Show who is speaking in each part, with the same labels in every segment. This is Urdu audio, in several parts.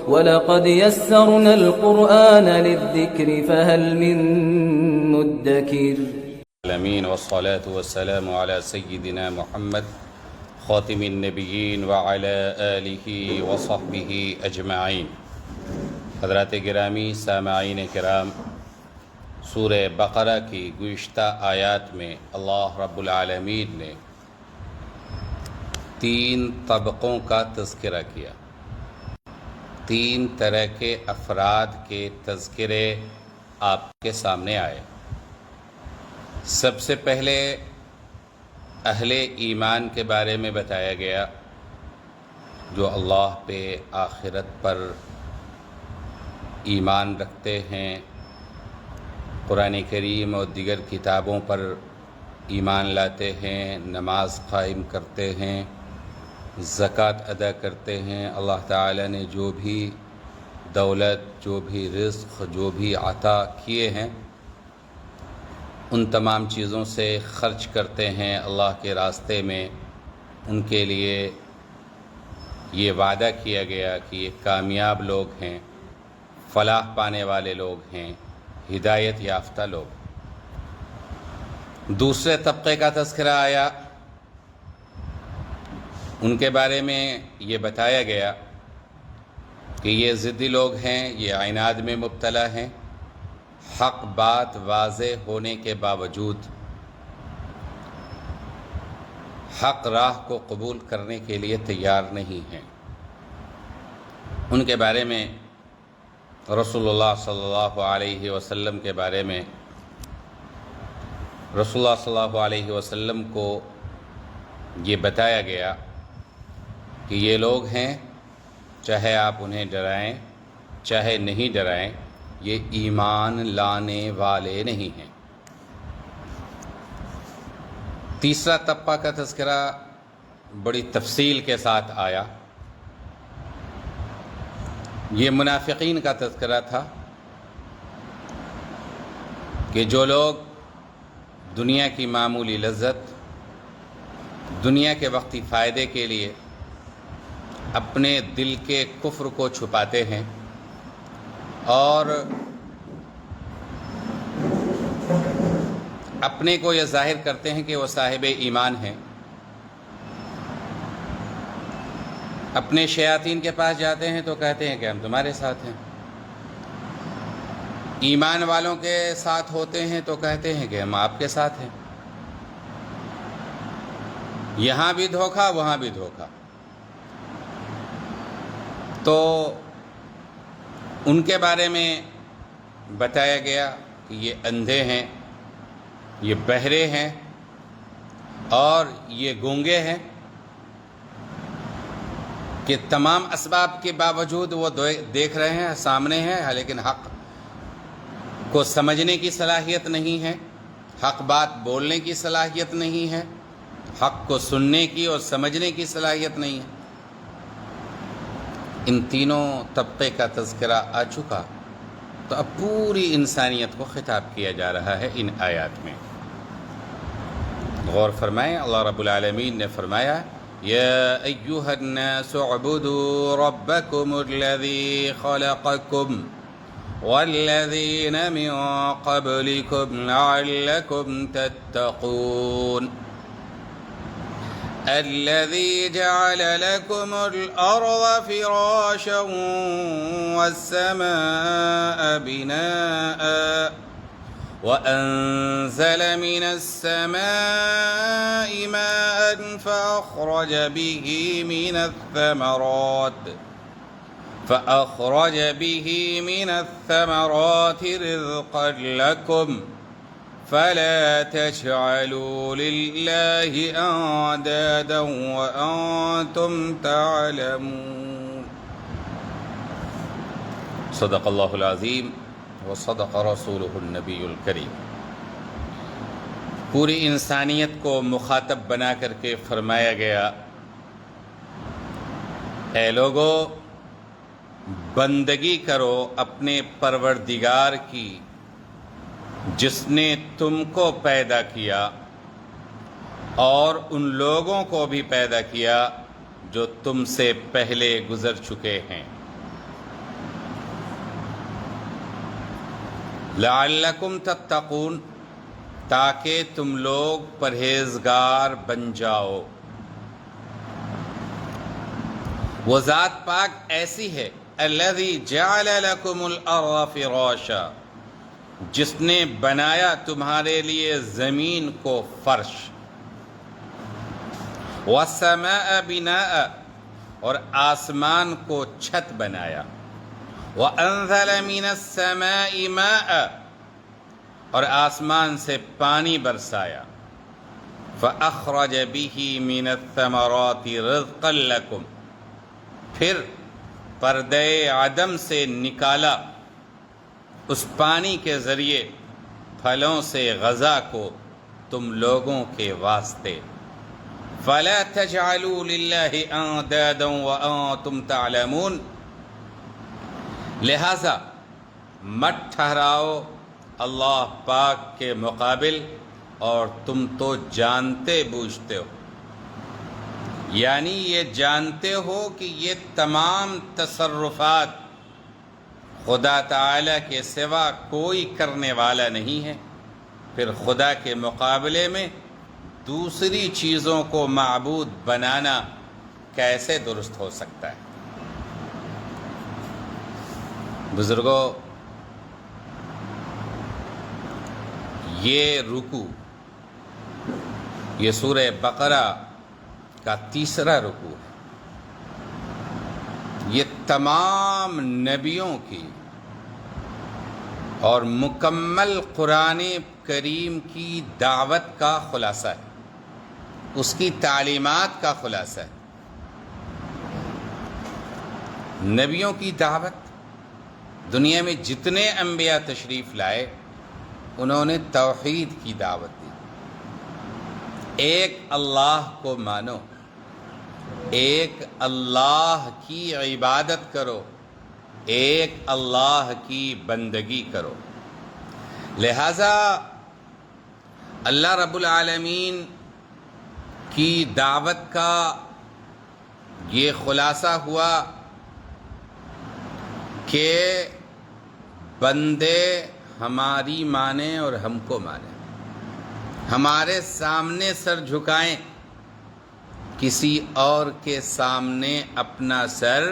Speaker 1: وَلَقَدْ يَسَّرْنَا الْقُرْآنَ لِلذِّكْرِ فَهَلْ مِن مُّدَّكِرٍ
Speaker 2: العالمین والصلاة والسلام على سیدنا محمد خاتم النبیین وعلى آلہ وصحبہ اجمعین۔ حضرات گرامی، سامعین کرام، سورہ بقرہ کی گزشتہ آیات میں اللہ رب العالمین نے 3 طبقوں کا تذکرہ کیا، 3 طرح کے افراد کے تذکرے آپ کے سامنے آئے۔ سب سے پہلے اہل ایمان کے بارے میں بتایا گیا، جو اللہ پہ، آخرت پر ایمان رکھتے ہیں، قرآن کریم اور دیگر کتابوں پر ایمان لاتے ہیں، نماز قائم کرتے ہیں، زکوٰۃ ادا کرتے ہیں، اللہ تعالی نے جو بھی دولت، جو بھی رزق، جو بھی عطا کیے ہیں، ان تمام چیزوں سے خرچ کرتے ہیں اللہ کے راستے میں۔ ان کے لیے یہ وعدہ کیا گیا کہ یہ کامیاب لوگ ہیں، فلاح پانے والے لوگ ہیں، ہدایت یافتہ لوگ۔ دوسرے طبقے کا تذکرہ آیا، ان کے بارے میں یہ بتایا گیا کہ یہ ضدی لوگ ہیں، یہ عناد میں مبتلا ہیں، حق بات واضح ہونے کے باوجود حق راہ کو قبول کرنے کے لیے تیار نہیں ہیں۔ ان کے بارے میں رسول اللہ صلی اللہ علیہ وسلم کے بارے میں رسول اللہ صلی اللہ علیہ وسلم کو یہ بتایا گیا کہ یہ لوگ ہیں، چاہے آپ انہیں ڈرائیں چاہے نہیں ڈرائیں، یہ ایمان لانے والے نہیں ہیں۔ تیسرا طبقہ کا تذکرہ بڑی تفصیل کے ساتھ آیا، یہ منافقین کا تذکرہ تھا کہ جو لوگ دنیا کی معمولی لذت، دنیا کے وقتی فائدے کے لیے اپنے دل کے کفر کو چھپاتے ہیں اور اپنے کو یہ ظاہر کرتے ہیں کہ وہ صاحب ایمان ہیں، اپنے شیاطین کے پاس جاتے ہیں تو کہتے ہیں کہ ہم تمہارے ساتھ ہیں، ایمان والوں کے ساتھ ہوتے ہیں تو کہتے ہیں کہ ہم آپ کے ساتھ ہیں۔ یہاں بھی دھوکہ، وہاں بھی دھوکہ۔ تو ان کے بارے میں بتایا گیا کہ یہ اندھے ہیں، یہ بہرے ہیں اور یہ گونگے ہیں، کہ تمام اسباب کے باوجود وہ دیکھ رہے ہیں، سامنے ہیں، لیکن حق کو سمجھنے کی صلاحیت نہیں ہے، حق بات بولنے کی صلاحیت نہیں ہے، حق کو سننے کی اور سمجھنے کی صلاحیت نہیں ہے۔ ان تینوں طبقے کا تذکرہ آ چکا، تو اب پوری انسانیت کو خطاب کیا جا رہا ہے ان آیات میں۔ غور فرمائیں، اللہ رب العالمین نے فرمایا، یا ایھا الناس اعبدوا ربکم الذی خلقکم والذین من قبلکم لعلکم تتقون الذي جعل لكم الأرض فراشا والسماء بناء وأنزل من السماء ماء فأخرج به من الثمرات رزقا لكم فلا تجعلوا لله أندادا وأنتم تعلمون۔ صدق اللہ العظیم وصدق رسولہ النبی الکریم۔ پوری انسانیت کو مخاطب بنا کر کے فرمایا گیا، اے لوگو، بندگی کرو اپنے پروردگار کی، جس نے تم کو پیدا کیا اور ان لوگوں کو بھی پیدا کیا جو تم سے پہلے گزر چکے ہیں۔ لعلکم تتقون، تاکہ تم لوگ پرہیزگار بن جاؤ۔ وہ ذات پاک ایسی ہے الذی جعل لکم الارض فراشا، جس نے بنایا تمہارے لیے زمین کو فرش، والسماء بناء، اور آسمان کو چھت بنایا، وانزل من السماء ماء، اور آسمان سے پانی برسایا، فاخرج به من الثمرات رزقا لکم، پھر پردے عدم سے نکالا اس پانی کے ذریعے پھلوں سے غذا کو تم لوگوں کے واسطے۔ فَلَا تَجْعَلُوا لِلَّهِ أَنْدَادًا وَأَنْتُمْ تَعْلَمُونَ، لہذا مت ٹھہراؤ اللہ پاک کے مقابل اور تم تو جانتے بوجھتے ہو، یعنی یہ جانتے ہو کہ یہ تمام تصرفات خدا تعالی کے سوا کوئی کرنے والا نہیں ہے، پھر خدا کے مقابلے میں دوسری چیزوں کو معبود بنانا کیسے درست ہو سکتا ہے؟ بزرگوں، یہ رکوع، یہ سورہ بقرہ کا تیسرا رکوع ہے۔ یہ تمام نبیوں کی اور مکمل قرآن کریم کی دعوت کا خلاصہ ہے، اس کی تعلیمات کا خلاصہ ہے۔ نبیوں کی دعوت، دنیا میں جتنے انبیاء تشریف لائے انہوں نے توحید کی دعوت دی، ایک اللہ کو مانو، ایک اللہ کی عبادت کرو، ایک اللہ کی بندگی کرو۔ لہذا اللہ رب العالمین کی دعوت کا یہ خلاصہ ہوا کہ بندے ہماری مانیں اور ہم کو مانیں، ہمارے سامنے سر جھکائیں، کسی اور کے سامنے اپنا سر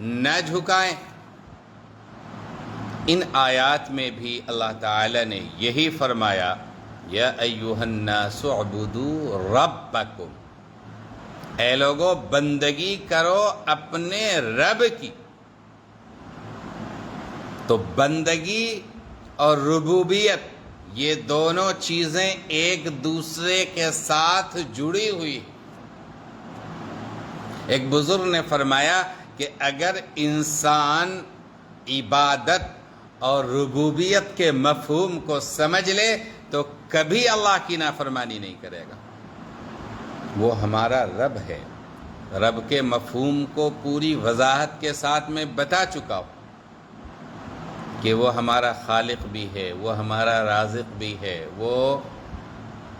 Speaker 2: نہ جھکائیں۔ ان آیات میں بھی اللہ تعالی نے یہی فرمایا، یا ایھا الناس اعبدوا ربکم، اے لوگو بندگی کرو اپنے رب کی۔ تو بندگی اور ربوبیت یہ دونوں چیزیں ایک دوسرے کے ساتھ جڑی ہوئی۔ ایک بزرگ نے فرمایا کہ اگر انسان عبادت اور ربوبیت کے مفہوم کو سمجھ لے تو کبھی اللہ کی نافرمانی نہیں کرے گا۔ وہ ہمارا رب ہے، رب کے مفہوم کو پوری وضاحت کے ساتھ میں بتا چکا ہوں کہ وہ ہمارا خالق بھی ہے، وہ ہمارا رازق بھی ہے، وہ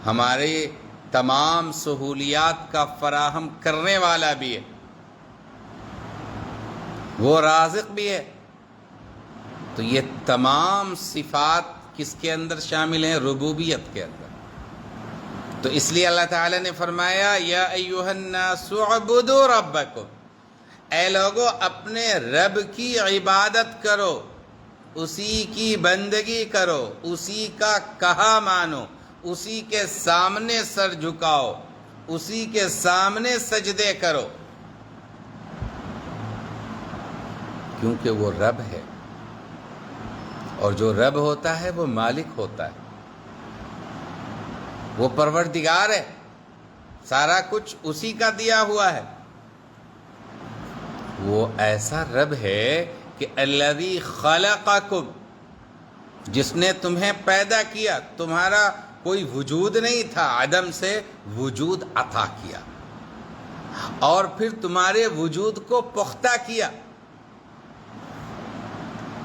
Speaker 2: ہماری تمام سہولیات کا فراہم کرنے والا بھی ہے، وہ رازق بھی ہے۔ تو یہ تمام صفات کس کے اندر شامل ہیں؟ ربوبیت کے اندر۔ تو اس لیے اللہ تعالی نے فرمایا، یا ایھا الناس اعبدوا ربکم، اے لوگو اپنے رب کی عبادت کرو، اسی کی بندگی کرو، اسی کا کہا مانو، اسی کے سامنے سر جھکاؤ، اسی کے سامنے سجدے کرو، کیونکہ وہ رب ہے، اور جو رب ہوتا ہے وہ مالک ہوتا ہے، وہ پروردگار ہے، سارا کچھ اسی کا دیا ہوا ہے۔ وہ ایسا رب ہے کہ الذی خلقکم، جس نے تمہیں پیدا کیا، تمہارا کوئی وجود نہیں تھا، عدم سے وجود عطا کیا، اور پھر تمہارے وجود کو پختہ کیا۔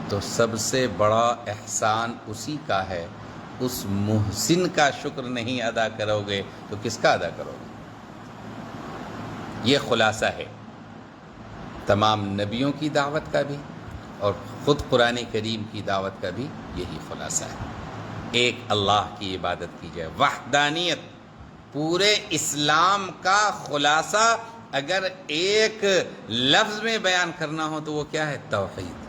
Speaker 2: تو سب سے بڑا احسان اسی کا ہے، اس محسن کا شکر نہیں ادا کرو گے تو کس کا ادا کرو گے؟ یہ خلاصہ ہے تمام نبیوں کی دعوت کا بھی اور خود قرآن کریم کی دعوت کا بھی یہی خلاصہ ہے، ایک اللہ کی عبادت کی جائے، وحدانیت۔ پورے اسلام کا خلاصہ اگر ایک لفظ میں بیان کرنا ہو تو وہ کیا ہے؟ توحید۔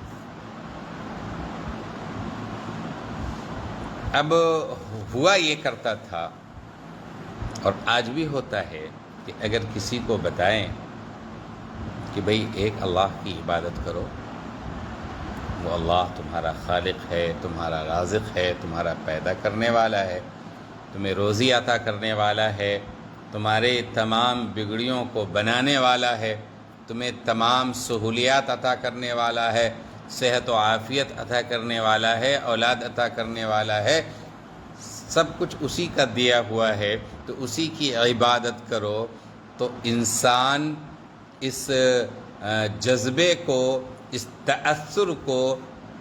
Speaker 2: اب ہوا یہ کرتا تھا اور آج بھی ہوتا ہے کہ اگر کسی کو بتائیں کہ بھئی ایک اللہ کی عبادت کرو، وہ اللہ تمہارا خالق ہے، تمہارا رازق ہے، تمہارا پیدا کرنے والا ہے، تمہیں روزی عطا کرنے والا ہے، تمہارے تمام بگڑیوں کو بنانے والا ہے، تمہیں تمام سہولیات عطا کرنے والا ہے، صحت و عافیت عطا کرنے والا ہے، اولاد عطا کرنے والا ہے، سب کچھ اسی کا دیا ہوا ہے، تو اسی کی عبادت کرو۔ تو انسان اس جذبے کو، اس تأثر کو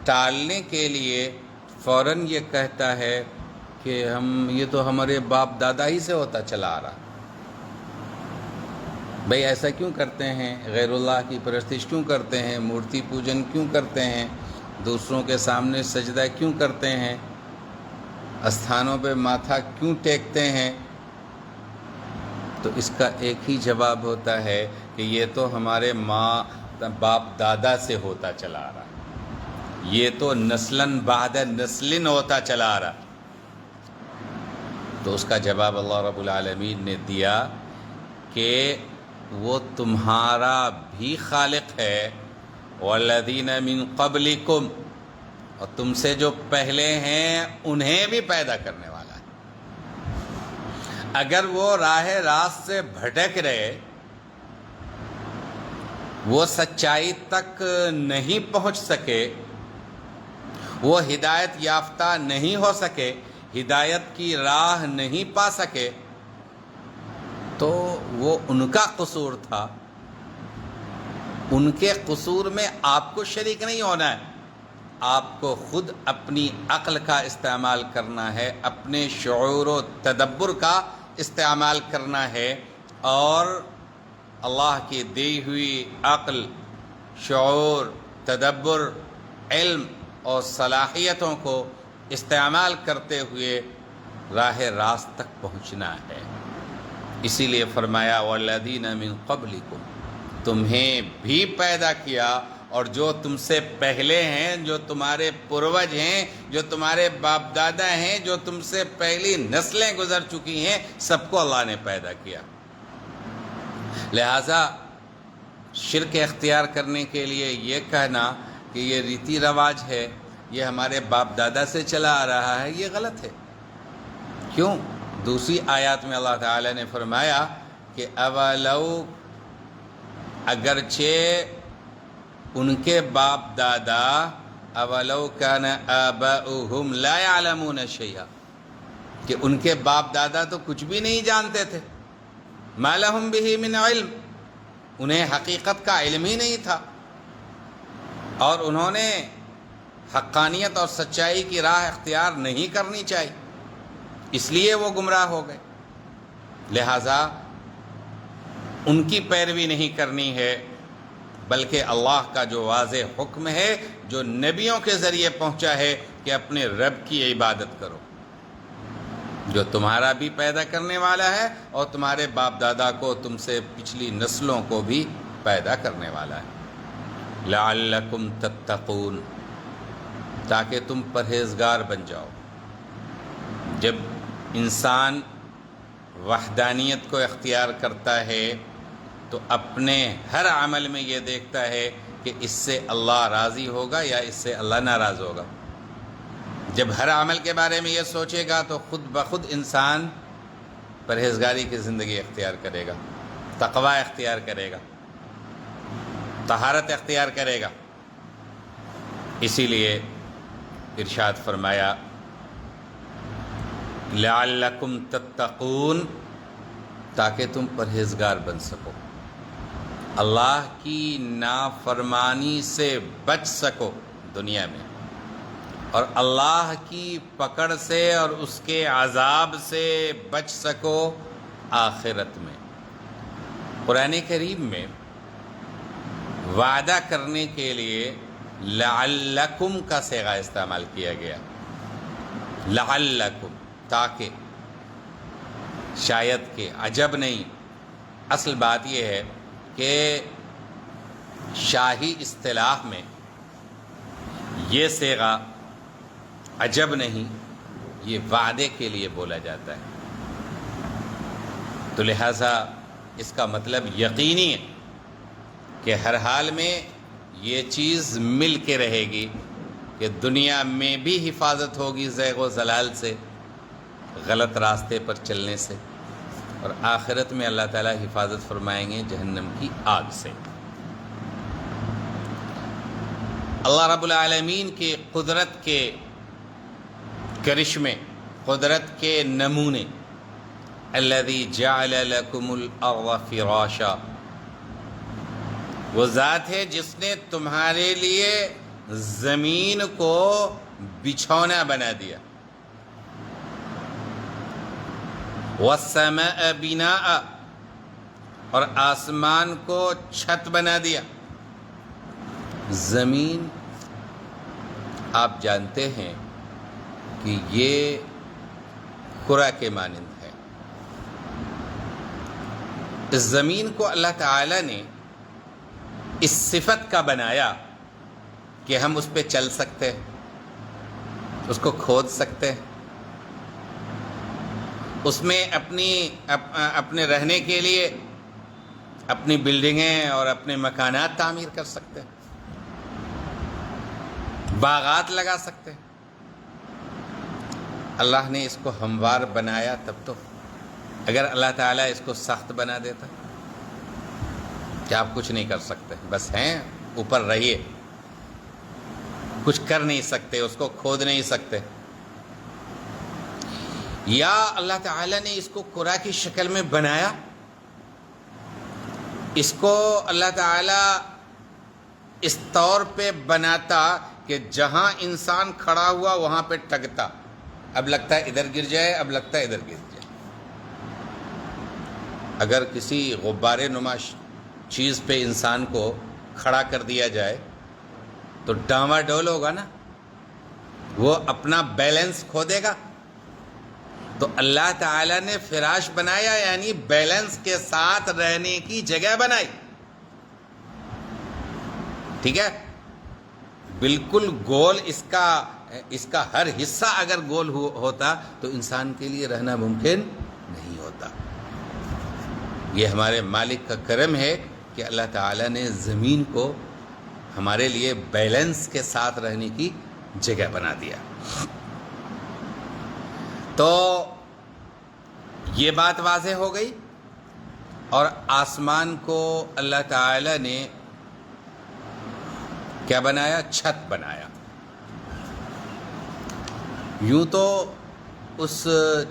Speaker 2: ٹالنے کے لیے فوراً یہ کہتا ہے کہ یہ تو ہمارے باپ دادا ہی سے ہوتا چلا آ رہا، بھئی ایسا کیوں کرتے ہیں؟ غیر اللہ کی پرستش کیوں کرتے ہیں؟ مورتی پوجن کیوں کرتے ہیں؟ دوسروں کے سامنے سجدہ کیوں کرتے ہیں؟ استھانوں پہ ماتھا کیوں ٹیکتے ہیں؟ تو اس کا ایک ہی جواب ہوتا ہے کہ یہ تو ہمارے باپ دادا سے ہوتا چلا آ رہا، یہ تو نسلاً بعد نسلن ہوتا چلا آ رہا۔ تو اس کا جواب اللہ رب العالمین نے دیا کہ وہ تمہارا بھی خالق ہے، والذین من قبلکم، اور تم سے جو پہلے ہیں انہیں بھی پیدا کرنے والا ہے۔ اگر وہ راہ راست سے بھٹک رہے، وہ سچائی تک نہیں پہنچ سکے، وہ ہدایت یافتہ نہیں ہو سکے، ہدایت کی راہ نہیں پا سکے، تو وہ ان کا قصور تھا۔ ان کے قصور میں آپ کو شریک نہیں ہونا ہے، آپ کو خود اپنی عقل کا استعمال کرنا ہے، اپنے شعور و تدبر کا استعمال کرنا ہے، اور اللہ کی دی ہوئی عقل، شعور، تدبر، علم اور صلاحیتوں کو استعمال کرتے ہوئے راہ راست تک پہنچنا ہے۔ اسی لیے فرمایا والذین من قبلکم، تمہیں بھی پیدا کیا، اور جو تم سے پہلے ہیں، جو تمہارے پروج ہیں، جو تمہارے باپ دادا ہیں، جو تم سے پہلی نسلیں گزر چکی ہیں، سب کو اللہ نے پیدا کیا۔ لہٰذا شرک اختیار کرنے کے لیے یہ کہنا کہ یہ ریتی رواج ہے، یہ ہمارے باپ دادا سے چلا آ رہا ہے، یہ غلط ہے۔ کیوں؟ دوسری آیات میں اللہ تعالی نے فرمایا کہ اولو، اگرچہ ان کے باپ دادا، اولو کان آباؤہم لا یعلمون شیئا، کہ ان کے باپ دادا تو کچھ بھی نہیں جانتے تھے، ما لہم بہ من علم، انہیں حقیقت کا علم ہی نہیں تھا، اور انہوں نے حقانیت اور سچائی کی راہ اختیار نہیں کرنی چاہیے، اس لیے وہ گمراہ ہو گئے۔ لہٰذا ان کی پیروی نہیں کرنی ہے، بلکہ اللہ کا جو واضح حکم ہے، جو نبیوں کے ذریعے پہنچا ہے کہ اپنے رب کی عبادت کرو، جو تمہارا بھی پیدا کرنے والا ہے اور تمہارے باپ دادا کو، تم سے پچھلی نسلوں کو بھی پیدا کرنے والا ہے۔ لعلکم تتقون، تاکہ تم پرہیزگار بن جاؤ۔ جب انسان وحدانیت کو اختیار کرتا ہے تو اپنے ہر عمل میں یہ دیکھتا ہے کہ اس سے اللہ راضی ہوگا یا اس سے اللہ ناراض ہوگا۔ جب ہر عمل کے بارے میں یہ سوچے گا تو خود بخود انسان پرہیزگاری کی زندگی اختیار کرے گا، تقوی اختیار کرے گا، طہارت اختیار کرے گا۔ اسی لیے ارشاد فرمایا لعلکم تتقون، تاکہ تم پرہیزگار بن سکو، اللہ کی نافرمانی سے بچ سکو دنیا میں، اور اللہ کی پکڑ سے اور اس کے عذاب سے بچ سکو آخرت میں۔ قرآن کریم میں وعدہ کرنے کے لیے لعلکم کا صیغہ استعمال کیا گیا، لعلکم، تاکہ، شاید کہ، عجب نہیں۔ اصل بات یہ ہے کہ شاہی اصطلاح میں یہ صیغہ عجب نہیں، یہ وعدے کے لیے بولا جاتا ہے، تو لہٰذا اس کا مطلب یقینی ہے کہ ہر حال میں یہ چیز مل کے رہے گی، کہ دنیا میں بھی حفاظت ہوگی زیغ و ضلال سے، غلط راستے پر چلنے سے، اور آخرت میں اللہ تعالیٰ حفاظت فرمائیں گے جہنم کی آگ سے۔ اللہ رب العالمین کی قدرت کے کرشمے، قدرت کے نمونے، الذی جعل لکم الارض فراشا، وہ ذات ہے جس نے تمہارے لیے زمین کو بچھونا بنا دیا، والسماء بناء، اور آسمان کو چھت بنا دیا۔ زمین آپ جانتے ہیں کہ یہ کرہ کے مانند ہے۔ اس زمین کو اللہ تعالی نے اس صفت کا بنایا کہ ہم اس پہ چل سکتے ہیں، اس کو کھود سکتے ہیں، اس میں اپنے رہنے کے لیے اپنی بلڈنگیں اور اپنے مکانات تعمیر کر سکتے ہیں، باغات لگا سکتے ہیں۔ اللہ نے اس کو ہموار بنایا تب تو، اگر اللہ تعالیٰ اس کو سخت بنا دیتا کہ آپ کچھ نہیں کر سکتے، بس ہیں اوپر رہیے، کچھ کر نہیں سکتے، اس کو کھود نہیں سکتے، یا اللہ تعالیٰ نے اس کو کرہ کی شکل میں بنایا، اس کو اللہ تعالیٰ اس طور پہ بناتا کہ جہاں انسان کھڑا ہوا وہاں پہ ٹکتا، اب لگتا ہے ادھر گر جائے، اب لگتا ہے ادھر گر جائے۔ اگر کسی غبارے نما چیز پہ انسان کو کھڑا کر دیا جائے تو ڈاما ڈول ہوگا نا، وہ اپنا بیلنس کھو دے گا۔ تو اللہ تعالیٰ نے فراش بنایا، یعنی بیلنس کے ساتھ رہنے کی جگہ بنائی، ٹھیک ہے؟ بالکل گول، اس کا ہر حصہ اگر گول ہوتا تو انسان کے لیے رہنا ممکن نہیں ہوتا۔ یہ ہمارے مالک کا کرم ہے کہ اللہ تعالیٰ نے زمین کو ہمارے لیے بیلنس کے ساتھ رہنے کی جگہ بنا دیا۔ تو یہ بات واضح ہو گئی، اور آسمان کو اللہ تعالیٰ نے کیا بنایا؟ چھت بنایا۔ یوں تو اس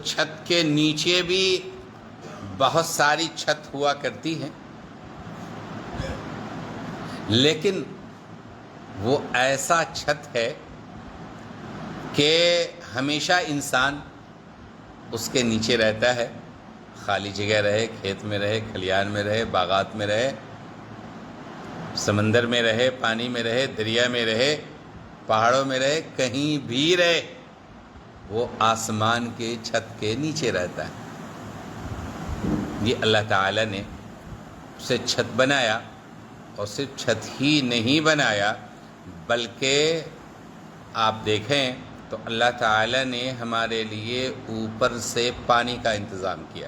Speaker 2: چھت کے نیچے بھی بہت ساری چھت ہوا کرتی ہیں، لیکن وہ ایسا چھت ہے کہ ہمیشہ انسان اس کے نیچے رہتا ہے، خالی جگہ رہے، کھیت میں رہے، کھلیان میں رہے، باغات میں رہے، سمندر میں رہے، پانی میں رہے، دریا میں رہے، پہاڑوں میں رہے، کہیں بھی رہے، وہ آسمان کے چھت کے نیچے رہتا ہے۔ یہ اللہ تعالیٰ نے اسے چھت بنایا، اور صرف چھت ہی نہیں بنایا بلکہ آپ دیکھیں تو اللہ تعالیٰ نے ہمارے لیے اوپر سے پانی کا انتظام کیا۔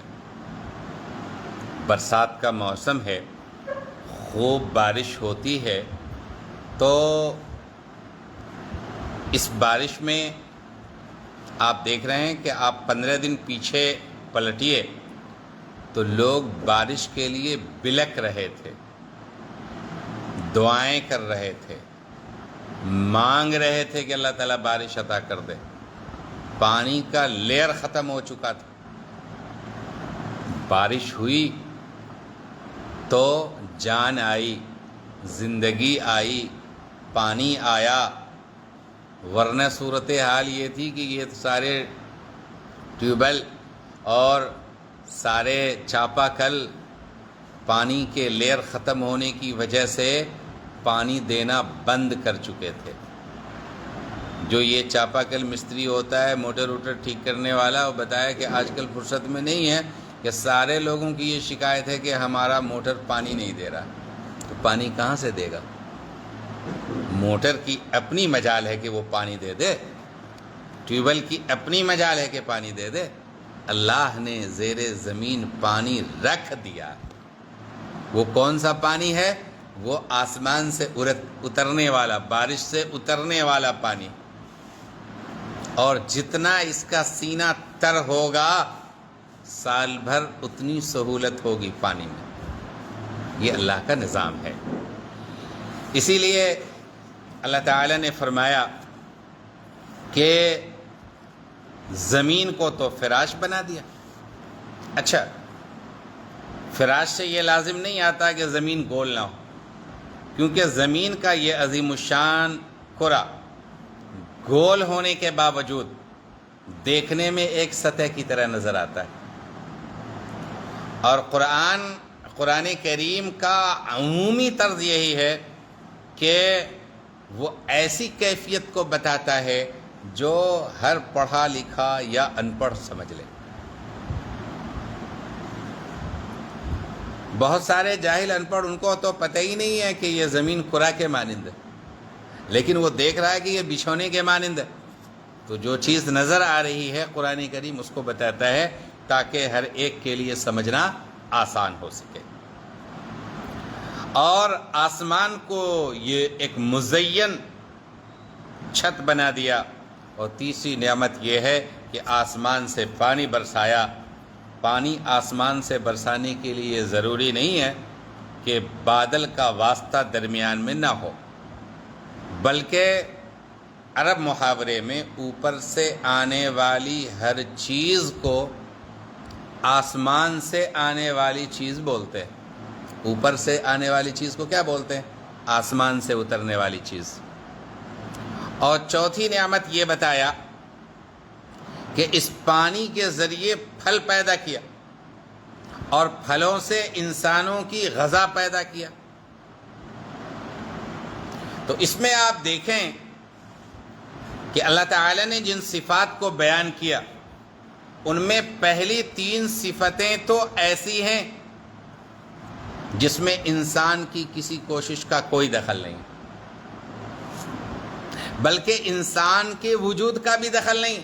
Speaker 2: برسات کا موسم ہے، خوب بارش ہوتی ہے، تو اس بارش میں آپ دیکھ رہے ہیں کہ آپ 15 دن پیچھے پلٹیے تو لوگ بارش کے لیے بلک رہے تھے، دعائیں کر رہے تھے، مانگ رہے تھے کہ اللہ تعالیٰ بارش عطا کر دے۔ پانی کا لیئر ختم ہو چکا تھا، بارش ہوئی تو جان آئی، زندگی آئی، پانی آیا، ورنہ صورتحال یہ تھی کہ یہ سارے ٹیوبویل اور سارے چاپا کل پانی کے لیئر ختم ہونے کی وجہ سے پانی دینا بند کر چکے تھے۔ جو یہ چاپا کل مستری ہوتا ہے، موٹر ووٹر ٹھیک کرنے والا، وہ بتایا کہ آج کل فرصت میں نہیں ہے کہ سارے لوگوں کی یہ شکایت ہے کہ ہمارا موٹر پانی نہیں دے رہا، تو پانی کہاں سے دے گا؟ موٹر کی اپنی مجال ہے کہ وہ پانی دے دے، ٹیوب ویل کی اپنی مجال ہے کہ پانی دے دے۔ اللہ نے زیر زمین پانی رکھ دیا۔ وہ کون سا پانی ہے؟ وہ آسمان سے اترنے والا، بارش سے اترنے والا پانی، اور جتنا اس کا سینہ تر ہوگا سال بھر اتنی سہولت ہوگی پانی میں۔ یہ اللہ کا نظام ہے۔ اسی لیے اللہ تعالی نے فرمایا کہ زمین کو تو فراش بنا دیا۔ اچھا، فراش سے یہ لازم نہیں آتا کہ زمین گول نہ ہو، کیونکہ زمین کا یہ عظیم الشان کرہ گول ہونے کے باوجود دیکھنے میں ایک سطح کی طرح نظر آتا ہے، اور قرآن کریم کا عمومی طرز یہی ہے کہ وہ ایسی کیفیت کو بتاتا ہے جو ہر پڑھا لکھا یا ان پڑھ سمجھ لے۔ بہت سارے جاہل ان پڑھ، ان کو تو پتہ ہی نہیں ہے کہ یہ زمین کرہ کے مانند ہے، لیکن وہ دیکھ رہا ہے کہ یہ بچھونے کے مانند ہے۔ تو جو چیز نظر آ رہی ہے قرآن کریم اس کو بتاتا ہے تاکہ ہر ایک کے لیے سمجھنا آسان ہو سکے۔ اور آسمان کو یہ ایک مزین چھت بنا دیا، اور تیسری نعمت یہ ہے کہ آسمان سے پانی برسایا۔ پانی آسمان سے برسانے کے لیے ضروری نہیں ہے کہ بادل کا واسطہ درمیان میں نہ ہو، بلکہ عرب محاورے میں اوپر سے آنے والی ہر چیز کو آسمان سے آنے والی چیز بولتے ہیں۔ اوپر سے آنے والی چیز کو کیا بولتے ہیں؟ آسمان سے اترنے والی چیز۔ اور چوتھی نعمت یہ بتایا کہ اس پانی کے ذریعے پھل پیدا کیا، اور پھلوں سے انسانوں کی غذا پیدا کیا۔ تو اس میں آپ دیکھیں کہ اللہ تعالی نے جن صفات کو بیان کیا ان میں پہلی 3 صفتیں تو ایسی ہیں جس میں انسان کی کسی کوشش کا کوئی دخل نہیں، بلکہ انسان کے وجود کا بھی دخل نہیں۔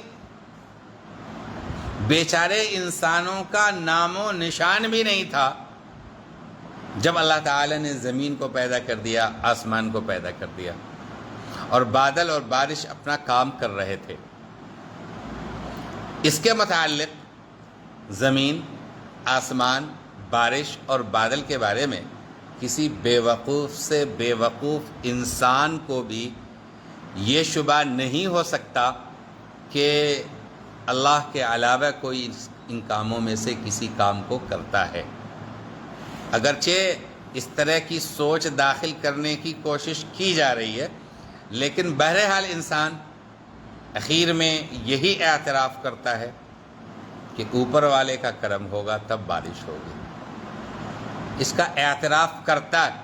Speaker 2: بیچارے انسانوں کا نام و نشان بھی نہیں تھا جب اللہ تعالی نے زمین کو پیدا کر دیا، آسمان کو پیدا کر دیا، اور بادل اور بارش اپنا کام کر رہے تھے۔ اس کے متعلق زمین، آسمان، بارش اور بادل کے بارے میں کسی بے وقوف سے بے وقوف انسان کو بھی یہ شبہ نہیں ہو سکتا کہ اللہ کے علاوہ کوئی ان کاموں میں سے کسی کام کو کرتا ہے۔ اگرچہ اس طرح کی سوچ داخل کرنے کی کوشش کی جا رہی ہے، لیکن بہرحال انسان اخیر میں یہی اعتراف کرتا ہے کہ اوپر والے کا کرم ہوگا تب بارش ہوگی۔ اس کا اعتراف کرتا ہے۔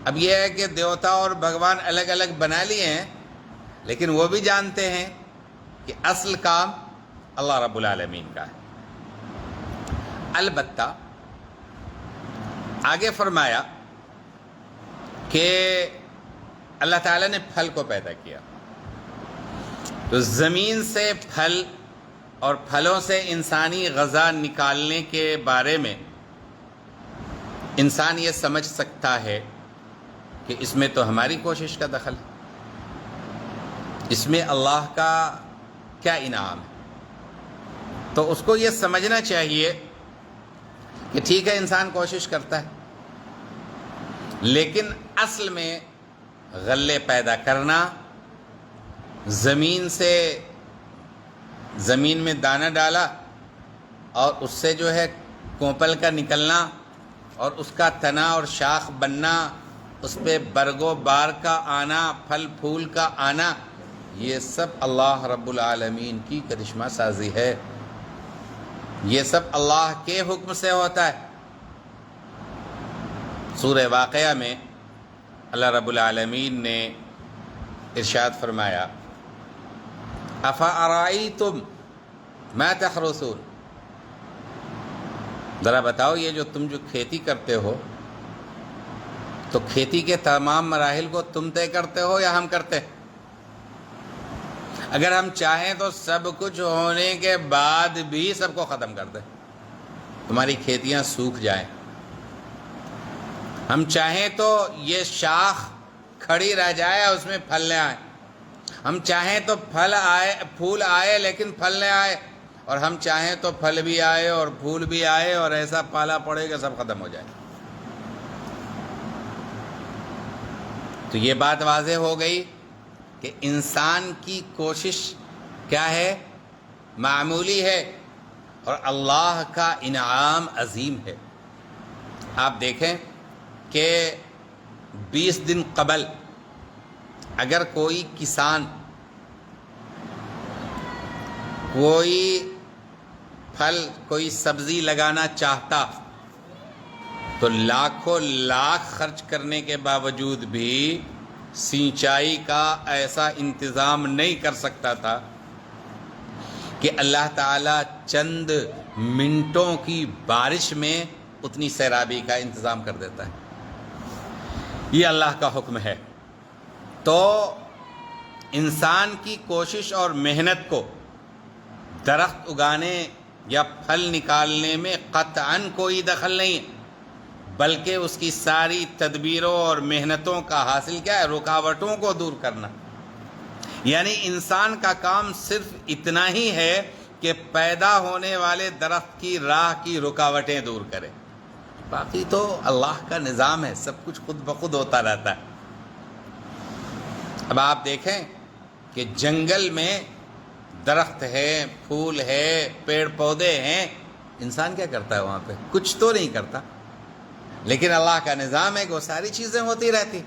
Speaker 2: اب یہ ہے کہ دیوتا اور بھگوان الگ الگ بنا لیے ہیں، لیکن وہ بھی جانتے ہیں کہ اصل کام اللہ رب العالمین کا ہے۔ البتہ آگے فرمایا کہ اللہ تعالیٰ نے پھل کو پیدا کیا، تو زمین سے پھل اور پھلوں سے انسانی غذا نکالنے کے بارے میں انسان یہ سمجھ سکتا ہے کہ اس میں تو ہماری کوشش کا دخل ہے، اس میں اللہ کا کیا انعام ہے۔ تو اس کو یہ سمجھنا چاہیے کہ ٹھیک ہے انسان کوشش کرتا ہے، لیکن اصل میں غلے پیدا کرنا، زمین میں دانہ ڈالا اور اس سے جو ہے کوپل کا نکلنا اور اس کا تنا اور شاخ بننا، اس پہ برگ و بار کا آنا، پھل پھول کا آنا، یہ سب اللہ رب العالمین کی کرشمہ سازی ہے۔ یہ سب اللہ کے حکم سے ہوتا ہے۔ سورہ واقعہ میں اللہ رب العالمین نے ارشاد فرمایا افأرأیتم ما تحرثون، ذرا بتاؤ یہ جو تم جو کھیتی کرتے ہو تو کھیتی کے تمام مراحل کو تم طے کرتے ہو یا ہم کرتے؟ اگر ہم چاہیں تو سب کچھ ہونے کے بعد بھی سب کو ختم کر دیں، تمہاری کھیتیاں سوکھ جائیں۔ ہم چاہیں تو یہ شاخ کھڑی رہ جائے اور اس میں پھل نہ آئے، ہم چاہیں تو پھول آئے لیکن پھل نہ آئے، اور ہم چاہیں تو پھل بھی آئے اور پھول بھی آئے اور ایسا پالا پڑے کہ سب ختم ہو جائے۔ تو یہ بات واضح ہو گئی کہ انسان کی کوشش کیا ہے؟ معمولی ہے، اور اللہ کا انعام عظیم ہے۔ آپ دیکھیں کہ 20 دن قبل اگر کوئی کسان کوئی پھل کوئی سبزی لگانا چاہتا تو لاکھوں لاکھ خرچ کرنے کے باوجود بھی سینچائی کا ایسا انتظام نہیں کر سکتا تھا کہ اللہ تعالیٰ چند منٹوں کی بارش میں اتنی سیرابی کا انتظام کر دیتا ہے۔ یہ اللہ کا حکم ہے۔ تو انسان کی کوشش اور محنت کو درخت اگانے یا پھل نکالنے میں قطعاً کوئی دخل نہیں ہے، بلکہ اس کی ساری تدبیروں اور محنتوں کا حاصل کیا ہے؟ رکاوٹوں کو دور کرنا۔ یعنی انسان کا کام صرف اتنا ہی ہے کہ پیدا ہونے والے درخت کی راہ کی رکاوٹیں دور کرے، باقی تو اللہ کا نظام ہے، سب کچھ خود بخود ہوتا رہتا ہے۔ اب آپ دیکھیں کہ جنگل میں درخت ہے، پھول ہے، پیڑ پودے ہیں، انسان کیا کرتا ہے وہاں پہ؟ کچھ تو نہیں کرتا، لیکن اللہ کا نظام ہے کہ وہ ساری چیزیں ہوتی رہتی۔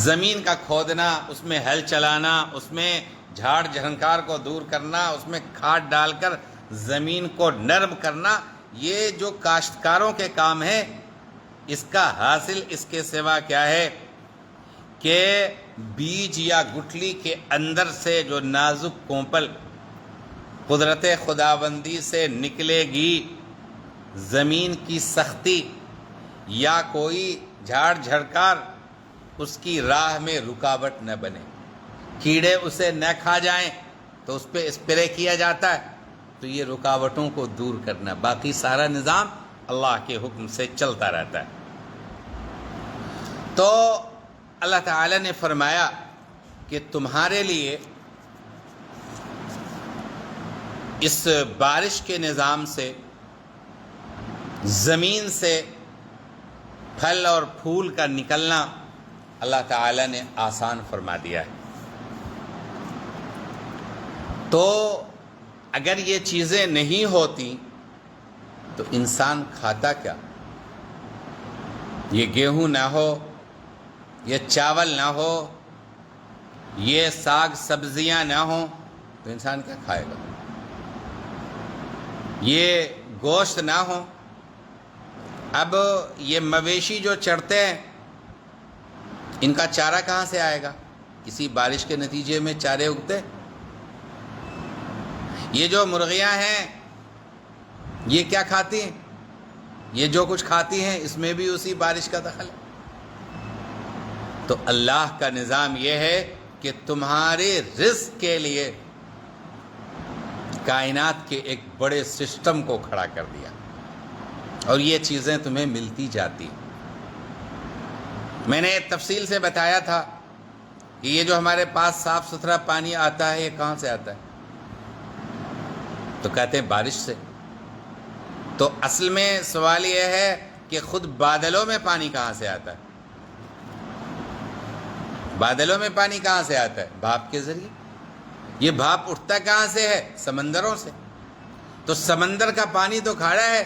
Speaker 2: زمین کا کھودنا، اس میں ہل چلانا، اس میں جھاڑ جھنکار کو دور کرنا، اس میں کھاد ڈال کر زمین کو نرم کرنا، یہ جو کاشتکاروں کے کام ہے، اس کا حاصل اس کے سوا کیا ہے کہ بیج یا گٹھلی کے اندر سے جو نازک کونپل قدرت خداوندی سے نکلے گی، زمین کی سختی یا کوئی جھاڑ جھڑکار اس کی راہ میں رکاوٹ نہ بنے، کیڑے اسے نہ کھا جائیں تو اس پہ اسپرے کیا جاتا ہے۔ تو یہ رکاوٹوں کو دور کرنا، باقی سارا نظام اللہ کے حکم سے چلتا رہتا ہے۔ تو اللہ تعالیٰ نے فرمایا کہ تمہارے لیے اس بارش کے نظام سے زمین سے پھل اور پھول کا نکلنا اللہ تعالیٰ نے آسان فرما دیا ہے۔ تو اگر یہ چیزیں نہیں ہوتی تو انسان کھاتا کیا؟ یہ گیہوں نہ ہو، یہ چاول نہ ہو، یہ ساگ سبزیاں نہ ہوں تو انسان کیا کھائے گا؟ یہ گوشت نہ ہو، اب یہ مویشی جو چڑھتے ہیں ان کا چارہ کہاں سے آئے گا؟ کسی بارش کے نتیجے میں چارے اگتے؟ یہ جو مرغیاں ہیں یہ کیا کھاتی ہیں؟ یہ جو کچھ کھاتی ہیں اس میں بھی اسی بارش کا دخل ہے۔ تو اللہ کا نظام یہ ہے کہ تمہارے رزق کے لیے کائنات کے ایک بڑے سسٹم کو کھڑا کر دیا، اور یہ چیزیں تمہیں ملتی جاتی۔ میں نے تفصیل سے بتایا تھا کہ یہ جو ہمارے پاس صاف ستھرا پانی آتا ہے یہ کہاں سے آتا ہے؟ تو کہتے ہیں بارش سے۔ تو اصل میں سوال یہ ہے کہ خود بادلوں میں پانی کہاں سے آتا ہے؟ بادلوں میں پانی کہاں سے آتا ہے؟ بھاپ کے ذریعے۔ یہ بھاپ اٹھتا کہاں سے ہے؟ سمندروں سے۔ تو سمندر کا پانی تو کھارا ہے،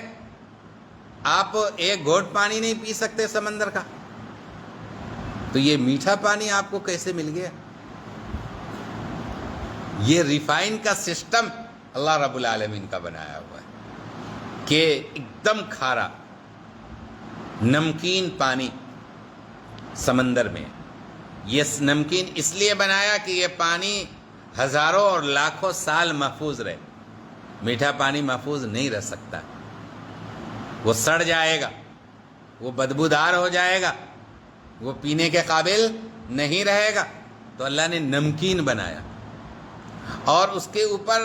Speaker 2: آپ ایک گھونٹ پانی نہیں پی سکتے سمندر کا، تو یہ میٹھا پانی آپ کو کیسے مل گیا؟ یہ ریفائن کا سسٹم اللہ رب العالمین کا بنایا ہوا ہے کہ ایک دم کھارا نمکین پانی سمندر میں. یہ نمکین اس لیے بنایا کہ یہ پانی ہزاروں اور لاکھوں سال محفوظ رہے. میٹھا پانی محفوظ نہیں رہ سکتا، وہ سڑ جائے گا، وہ بدبودار ہو جائے گا، وہ پینے کے قابل نہیں رہے گا. تو اللہ نے نمکین بنایا اور اس کے اوپر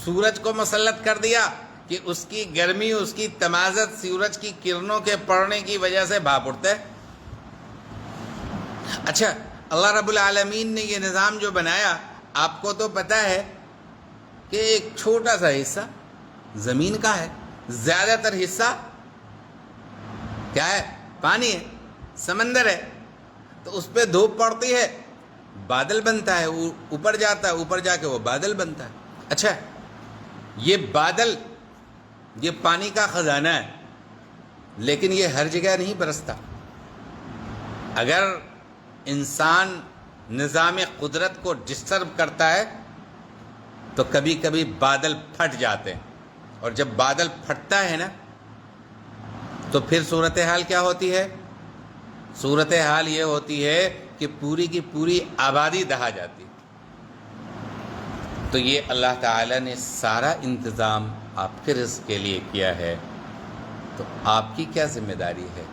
Speaker 2: سورج کو مسلط کر دیا کہ اس کی گرمی، اس کی تمازت سورج کی کرنوں کے پڑنے کی وجہ سے بھاپ اٹھتا ہے. اچھا، اللہ رب العالمین نے یہ نظام جو بنایا، آپ کو تو پتہ ہے کہ ایک چھوٹا سا حصہ زمین کا ہے، زیادہ تر حصہ کیا ہے؟ پانی ہے، سمندر ہے. تو اس پہ دھوپ پڑتی ہے، بادل بنتا ہے، اوپر جاتا ہے، اوپر جا کے وہ بادل بنتا ہے. اچھا، یہ بادل یہ پانی کا خزانہ ہے، لیکن یہ ہر جگہ نہیں برستا. اگر انسان نظام قدرت کو ڈسٹرب کرتا ہے تو کبھی کبھی بادل پھٹ جاتے ہیں، اور جب بادل پھٹتا ہے نا تو پھر صورتحال کیا ہوتی ہے؟ صورتحال یہ ہوتی ہے کہ پوری کی پوری آبادی دہا جاتی. تو یہ اللہ تعالیٰ نے سارا انتظام آپ کے رزق کے لیے کیا ہے، تو آپ کی کیا ذمہ داری ہے؟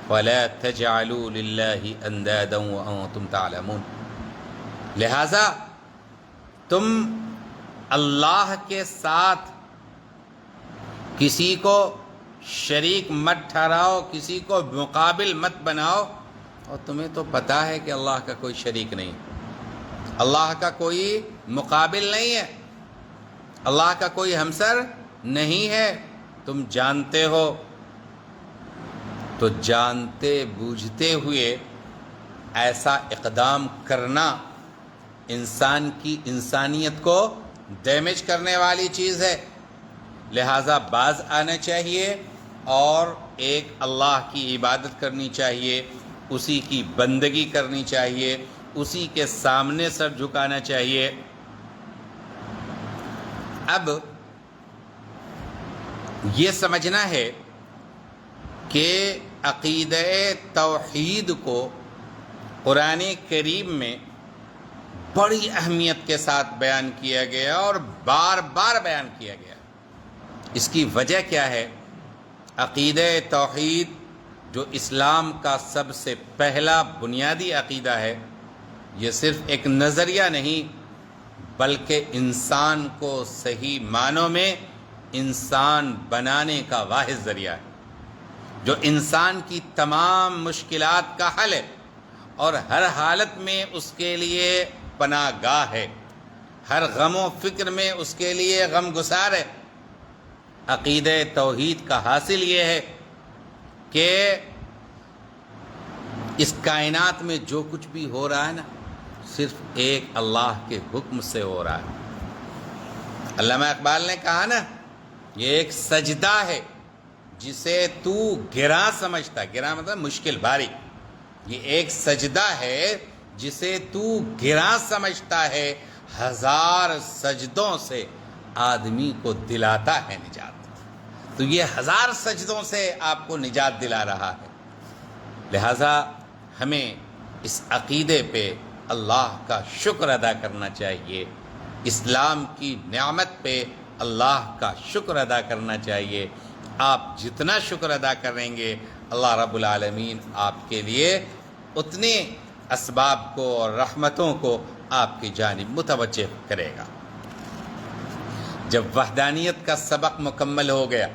Speaker 2: وَلَا تَجْعَلُوا لِلَّهِ أَنْدَادًا وَأَنْتُمْ تَعْلَمُونَ. لہذا تم اللہ کے ساتھ کسی کو شریک مت ٹھہراؤ، کسی کو مقابل مت بناؤ، اور تمہیں تو پتہ ہے کہ اللہ کا کوئی شریک نہیں، اللہ کا کوئی مقابل نہیں ہے، اللہ کا کوئی ہمسر نہیں ہے. تم جانتے ہو، تو جانتے بوجھتے ہوئے ایسا اقدام کرنا انسان کی انسانیت کو ڈیمیج کرنے والی چیز ہے. لہٰذا باز آنا چاہیے اور ایک اللہ کی عبادت کرنی چاہیے، اسی کی بندگی کرنی چاہیے، اسی کے سامنے سر جھکانا چاہیے. اب یہ سمجھنا ہے کہ عقیدہ توحید کو قرآن کریم میں بڑی اہمیت کے ساتھ بیان کیا گیا اور بار بار بیان کیا گیا. اس کی وجہ کیا ہے؟ عقیدہ توحید جو اسلام کا سب سے پہلا بنیادی عقیدہ ہے، یہ صرف ایک نظریہ نہیں بلکہ انسان کو صحیح معنوں میں انسان بنانے کا واحد ذریعہ ہے، جو انسان کی تمام مشکلات کا حل ہے اور ہر حالت میں اس کے لیے پناہ گاہ ہے، ہر غم و فکر میں اس کے لیے غم گسار ہے. عقیدہ توحید کا حاصل یہ ہے کہ اس کائنات میں جو کچھ بھی ہو رہا ہے نا، صرف ایک اللہ کے حکم سے ہو رہا ہے. علامہ اقبال نے کہا نا، یہ ایک سجدہ ہے جسے تو گراں سمجھتا، گراں مطلب مشکل بھاری، یہ ایک سجدہ ہے جسے تو گراں سمجھتا ہے، ہزار سجدوں سے آدمی کو دلاتا ہے نجات. تو یہ ہزار سجدوں سے آپ کو نجات دلا رہا ہے. لہذا ہمیں اس عقیدے پہ اللہ کا شکر ادا کرنا چاہیے، اسلام کی نعمت پہ اللہ کا شکر ادا کرنا چاہیے. آپ جتنا شکر ادا کریں گے، اللہ رب العالمین آپ کے لیے اتنے اسباب کو اور رحمتوں کو آپ کی جانب متوجہ کرے گا. جب وحدانیت کا سبق مکمل ہو گیا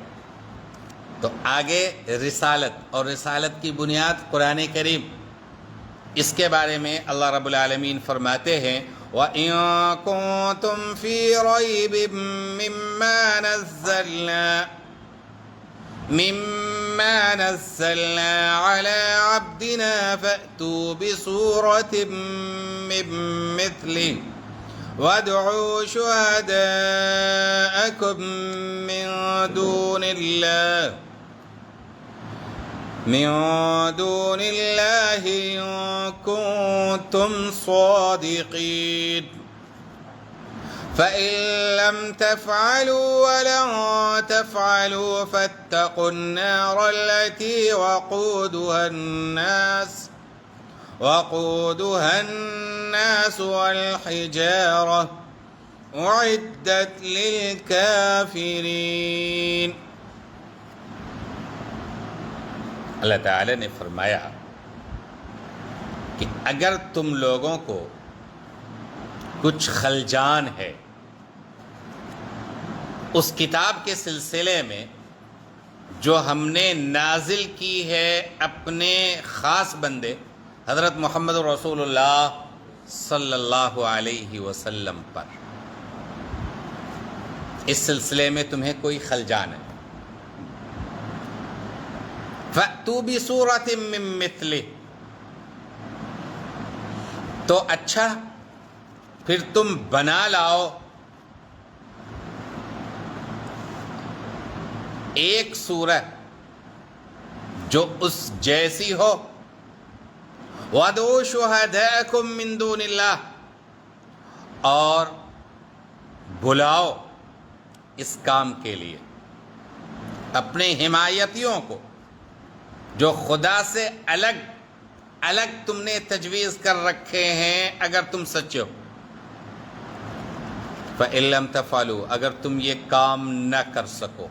Speaker 2: تو آگے رسالت، اور رسالت کی بنیاد قرآن کریم. اس کے بارے میں اللہ رب العالمین فرماتے ہیں وَإِن كُنتُمْ فِي رَيْبٍ مِّمَّا نَزَّلْنَا عَلَىٰ عَبْدِنَا فَأْتُوا بِسُورَةٍ مِّن مِّثْلِهِ وَادْعُوا شُهَدَاءَكُم من دون الله إن كنتم صادقين. فإن لم تفعلوا ولن تفعلوا فاتقوا النار التي وقودها وقودها الناس والحجارة أعدت للكافرين. اللہ تعالی نے فرمایا کہ اگر تم لوگوں کو کچھ خلجان ہے اس کتاب کے سلسلے میں جو ہم نے نازل کی ہے اپنے خاص بندے حضرت محمد رسول اللہ صلی اللہ علیہ وسلم پر، اس سلسلے میں تمہیں کوئی خلجان ہے، فَأْتُوا بِسُورَةٍ مِّن مِّثْلِهِ، تو اچھا پھر تم بنا لاؤ ایک سورت جو اس جیسی ہو، وَادْعُوا شُهَدَاءَكُم مِّن دُونِ اللَّهِ، اور بلاؤ اس کام کے لیے اپنے حمایتیوں کو جو خدا سے الگ الگ تم نے تجویز کر رکھے ہیں اگر تم سچے ہو۔ فَإِن لَّمْ تَفْعَلُوا، اگر تم یہ کام نہ کر سکو،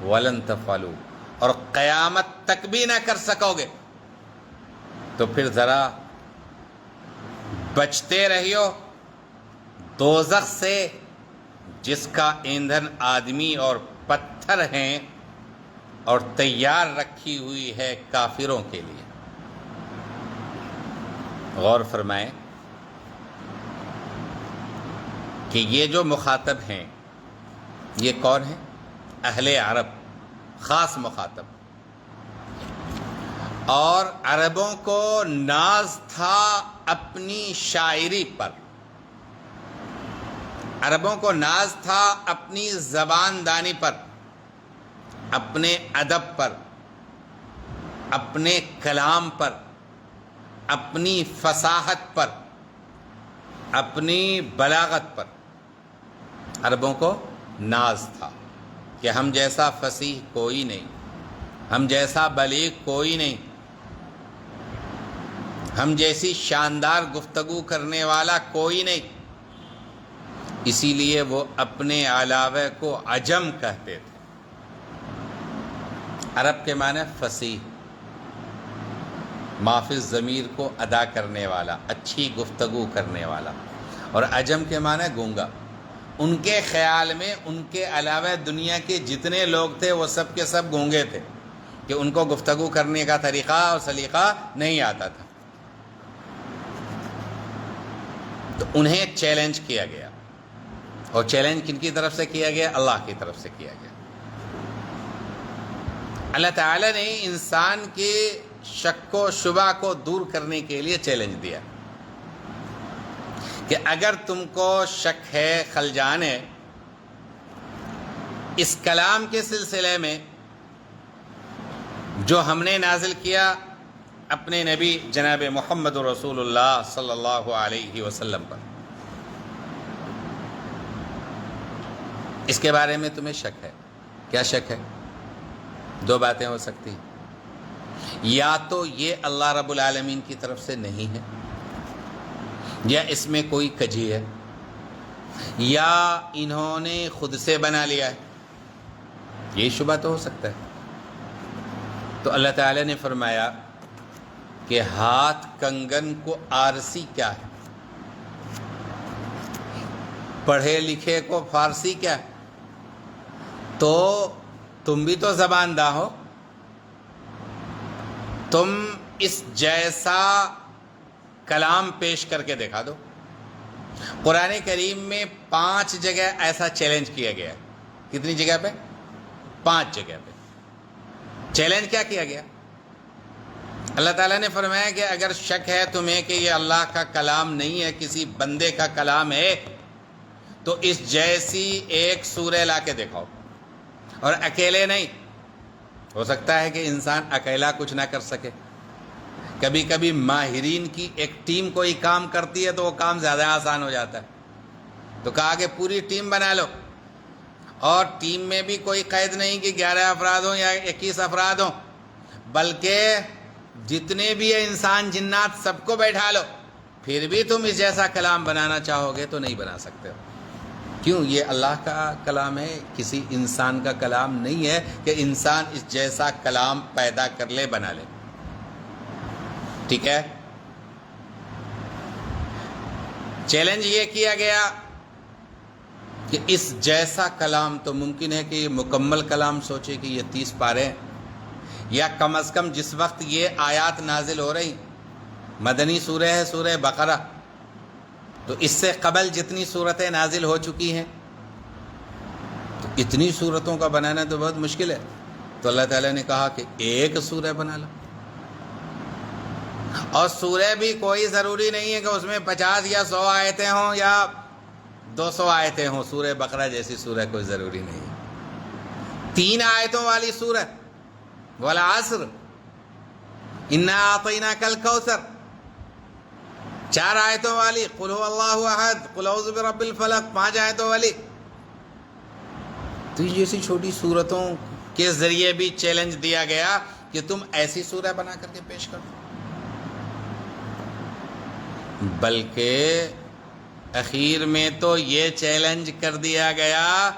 Speaker 2: وَلَن تَفْعَلُوا، اور قیامت تک بھی نہ کر سکو گے، تو پھر ذرا بچتے رہیو دوزخ سے جس کا ایندھن آدمی اور پتھر ہیں اور تیار رکھی ہوئی ہے کافروں کے لیے۔ غور فرمائیں کہ یہ جو مخاطب ہیں یہ کون ہیں؟ اہل عرب، خاص مخاطب، اور عربوں کو ناز تھا اپنی شاعری پر، عربوں کو ناز تھا اپنی زبان دانی پر، اپنے ادب پر، اپنے کلام پر، اپنی فصاحت پر، اپنی بلاغت پر عربوں کو ناز تھا کہ ہم جیسا فصیح کوئی نہیں، ہم جیسا بلیغ کوئی نہیں، ہم جیسی شاندار گفتگو کرنے والا کوئی نہیں، اسی لیے وہ اپنے علاوہ کو عجم کہتے تھے۔ عرب کے معنی فصیح، معافی الضمیر کو ادا کرنے والا، اچھی گفتگو کرنے والا، اور عجم کے معنی گونگا۔ ان کے خیال میں ان کے علاوہ دنیا کے جتنے لوگ تھے وہ سب کے سب گونگے تھے، کہ ان کو گفتگو کرنے کا طریقہ اور سلیقہ نہیں آتا تھا۔ تو انہیں چیلنج کیا گیا، اور چیلنج کن کی طرف سے کیا گیا؟ اللہ کی طرف سے کیا گیا۔ اللہ تعالیٰ نے انسان کے شک و شبہ کو دور کرنے کے لیے چیلنج دیا کہ اگر تم کو شک ہے، خلجان ہے اس کلام کے سلسلے میں جو ہم نے نازل کیا اپنے نبی جناب محمد رسول اللہ صلی اللہ علیہ وسلم پر، اس کے بارے میں تمہیں شک ہے، کیا شک ہے؟ دو باتیں ہو سکتی ہیں، یا تو یہ اللہ رب العالمین کی طرف سے نہیں ہے، یا اس میں کوئی کجی ہے، یا انہوں نے خود سے بنا لیا ہے، یہ شبہ تو ہو سکتا ہے۔ تو اللہ تعالی نے فرمایا کہ ہاتھ کنگن کو آرسی کیا ہے، پڑھے لکھے کو فارسی کیا ہے، تو تم بھی تو زبان داں ہو، تم اس جیسا کلام پیش کر کے دکھا دو۔ قرآن کریم میں 5 جگہ ایسا چیلنج کیا گیا ہے۔ کتنی جگہ پہ؟ 5 جگہ پہ چیلنج کیا کیا گیا؟ اللہ تعالیٰ نے فرمایا کہ اگر شک ہے تمہیں کہ یہ اللہ کا کلام نہیں ہے، کسی بندے کا کلام ہے، تو اس جیسی ایک سورہ لا کے دکھاؤ، اور اکیلے نہیں، ہو سکتا ہے کہ انسان اکیلا کچھ نہ کر سکے، کبھی کبھی ماہرین کی ایک ٹیم کوئی کام کرتی ہے تو وہ کام زیادہ آسان ہو جاتا ہے، تو کہا کہ پوری ٹیم بنا لو، اور ٹیم میں بھی کوئی قید نہیں کہ 11 افراد ہوں یا 21 افراد ہوں، بلکہ جتنے بھی ہیں انسان جنات سب کو بیٹھا لو، پھر بھی تم اس جیسا کلام بنانا چاہو گے تو نہیں بنا سکتے ہو۔ کیوں؟ یہ اللہ کا کلام ہے، کسی انسان کا کلام نہیں ہے کہ انسان اس جیسا کلام پیدا کر لے، بنا لے۔ ٹھیک ہے؟ چیلنج یہ کیا گیا کہ اس جیسا کلام تو ممکن ہے کہ یہ مکمل کلام سوچے کہ یہ 30 پارے ہیں، یا کم از کم جس وقت یہ آیات نازل ہو رہی، مدنی سورہ ہے سورہ بقرہ، تو اس سے قبل جتنی صورتیں نازل ہو چکی ہیں، تو اتنی صورتوں کا بنانا تو بہت مشکل ہے۔ تو اللہ تعالیٰ نے کہا کہ ایک سورہ بنا لو، اور سورہ بھی کوئی ضروری نہیں ہے کہ اس میں 50 یا 100 آیتیں ہوں یا 200 آیتیں ہوں۔ سورہ بقرہ جیسی سورہ کوئی ضروری نہیں ہے۔ 3 آیتوں والی سورہ والعصر، انا اعطیناک الکوثر، 4 آیتوں والی قل هو اللہ احد، قل اعوذ برب الفلق، 5 آیتوں والی۔ تو جیسی چھوٹی صورتوں کے ذریعے بھی چیلنج دیا گیا کہ تم ایسی سورہ بنا کر کے پیش کرو۔ بلکہ اخیر میں تو یہ چیلنج کر دیا گیا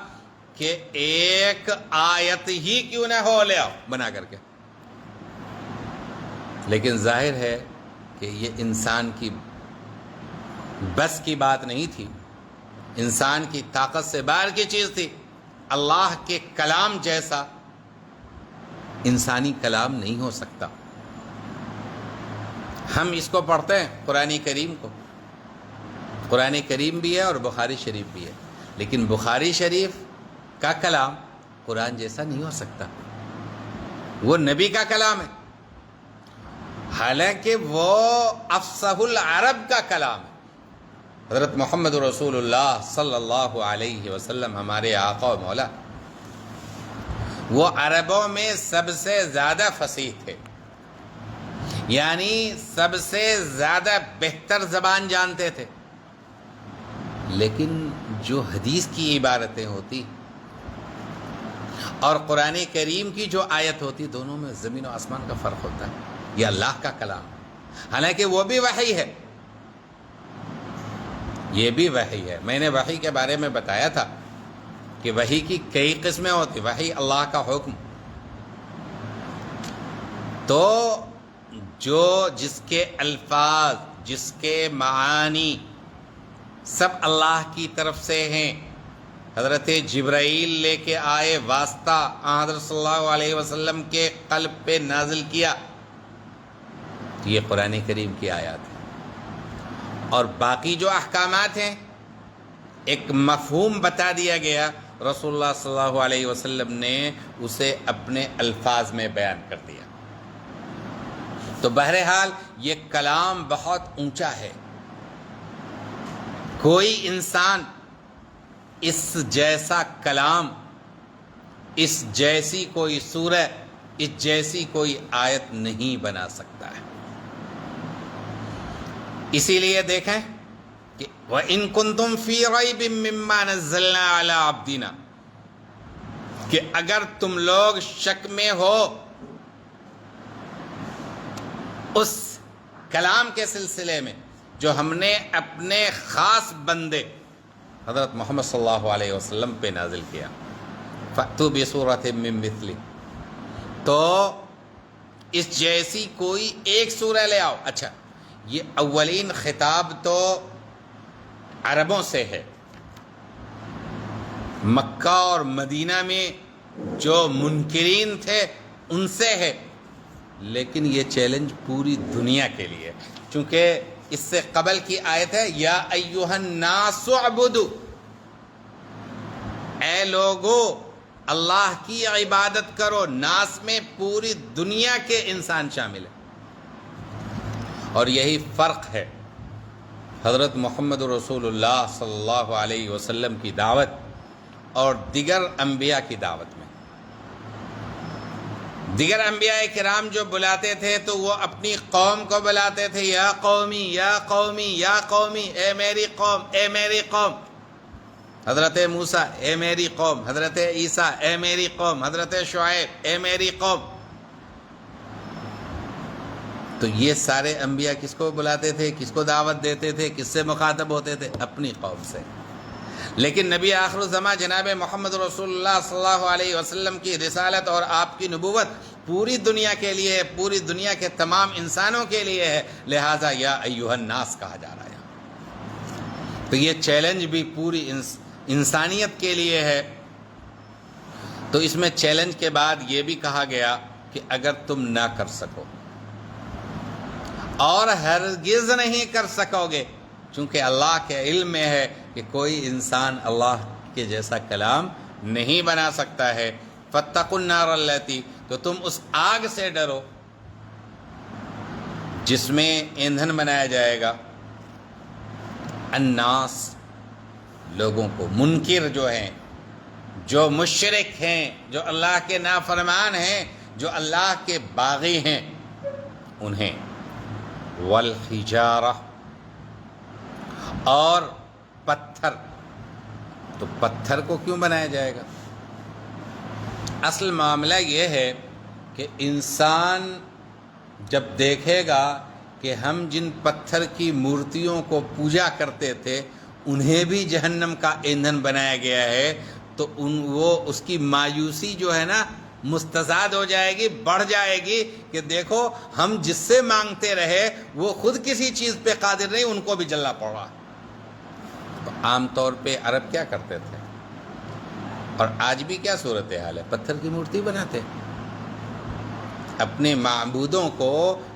Speaker 2: کہ ایک آیت ہی کیوں نہ ہو، لے آؤ بنا کر کے۔ لیکن ظاہر ہے کہ یہ انسان کی بس کی بات نہیں تھی، انسان کی طاقت سے باہر کی چیز تھی۔ اللہ کے کلام جیسا انسانی کلام نہیں ہو سکتا۔ ہم اس کو پڑھتے ہیں قرآن کریم کو، قرآن کریم بھی ہے اور بخاری شریف بھی ہے، لیکن بخاری شریف کا کلام قرآن جیسا نہیں ہو سکتا، وہ نبی کا کلام ہے، حالانکہ وہ افصح العرب کا کلام ہے۔ حضرت محمد رسول اللہ صلی اللہ علیہ وسلم ہمارے آقا و مولا، وہ عربوں میں سب سے زیادہ فصیح تھے، یعنی سب سے زیادہ بہتر زبان جانتے تھے، لیکن جو حدیث کی عبارتیں ہوتی اور قرآن کریم کی جو آیت ہوتی، دونوں میں زمین و آسمان کا فرق ہوتا ہے۔ یہ اللہ کا کلام، حالانکہ وہ بھی وحی ہے، یہ بھی وحی ہے۔ میں نے وحی کے بارے میں بتایا تھا کہ وحی کی کئی قسمیں ہوتی۔ وحی اللہ کا حکم، تو جس کے الفاظ، جس کے معانی سب اللہ کی طرف سے ہیں، حضرت جبرائیل لے کے آئے، واسطہ حضرت صلی اللہ علیہ وسلم کے قلب پہ نازل کیا، یہ قرآن کریم کی آیات ہیں۔ اور باقی جو احکامات ہیں، ایک مفہوم بتا دیا گیا، رسول اللہ صلی اللہ علیہ وسلم نے اسے اپنے الفاظ میں بیان کر دیا۔ تو بہرحال یہ کلام بہت اونچا ہے، کوئی انسان اس جیسا کلام، اس جیسی کوئی سورہ، اس جیسی کوئی آیت نہیں بنا سکتا ہے۔ اسی لیے دیکھیں کہ وَإِن كُنتُمْ فِي رَيْبٍ مِّمَّا نَزَّلْنَا عَلَىٰ عَبْدِنَا، کہ اگر تم لوگ شک میں ہو اس کلام کے سلسلے میں جو ہم نے اپنے خاص بندے حضرت محمد صلی اللہ علیہ وسلم پہ نازل کیا، فَأْتُوا بِسُورَةٍ مِّن مِّثْلِهِ، تو اس جیسی کوئی ایک سورہ لے آؤ۔ اچھا، یہ اولین خطاب تو عربوں سے ہے، مکہ اور مدینہ میں جو منکرین تھے ان سے ہے، لیکن یہ چیلنج پوری دنیا کے لیے، چونکہ اس سے قبل کی آیت ہے یا ایھا الناس اعبدوا، اے لوگو اللہ کی عبادت کرو۔ ناس میں پوری دنیا کے انسان شامل ہیں، اور یہی فرق ہے حضرت محمد رسول اللہ صلی اللہ علیہ وسلم کی دعوت اور دیگر انبیاء کی دعوت میں۔ دیگر انبیاء کرام جو بلاتے تھے تو وہ اپنی قوم کو بلاتے تھے، یا قومی یا قومی یا قومی، اے میری قوم اے میری قوم۔ حضرت موسیٰ اے میری قوم، حضرت عیسیٰ اے میری قوم، حضرت شعیب اے میری قوم۔ تو یہ سارے انبیاء کس کو بلاتے تھے، کس کو دعوت دیتے تھے، کس سے مخاطب ہوتے تھے؟ اپنی قوم سے۔ لیکن نبی آخر الزماں جناب محمد رسول اللہ صلی اللہ علیہ وسلم کی رسالت اور آپ کی نبوت پوری دنیا کے لیے ہے، پوری دنیا کے تمام انسانوں کے لیے ہے، لہٰذا یا ایھا الناس کہا جا رہا ہے۔ تو یہ چیلنج بھی پوری انسانیت کے لیے ہے۔ تو اس میں چیلنج کے بعد یہ بھی کہا گیا کہ اگر تم نہ کر سکو اور ہرگز نہیں کر سکو گے، چونکہ اللہ کے علم میں ہے کہ کوئی انسان اللہ کے جیسا کلام نہیں بنا سکتا ہے، فاتقوا النار التی، تو تم اس آگ سے ڈرو جس میں ایندھن بنایا جائے گا، الناس، لوگوں کو، منکر جو ہیں، جو مشرک ہیں، جو اللہ کے نافرمان ہیں، جو اللہ کے باغی ہیں، انہیں، والحجارہ، اور پتھر۔ تو پتھر کو کیوں بنایا جائے گا؟ اصل معاملہ یہ ہے کہ انسان جب دیکھے گا کہ ہم جن پتھر کی مورتیوں کو پوجا کرتے تھے انہیں بھی جہنم کا ایندھن بنایا گیا ہے، تو وہ اس کی مایوسی جو ہے نا مستزاد ہو جائے گی، بڑھ جائے گی کہ دیکھو ہم جس سے مانگتے رہے وہ خود کسی چیز پہ قادر نہیں، ان کو بھی جلنا پڑ رہا۔ تو عام طور پہ عرب کیا کرتے تھے، اور آج بھی کیا صورتحال ہے، پتھر کی مورتی بناتے ہیں۔ اپنے معبودوں کو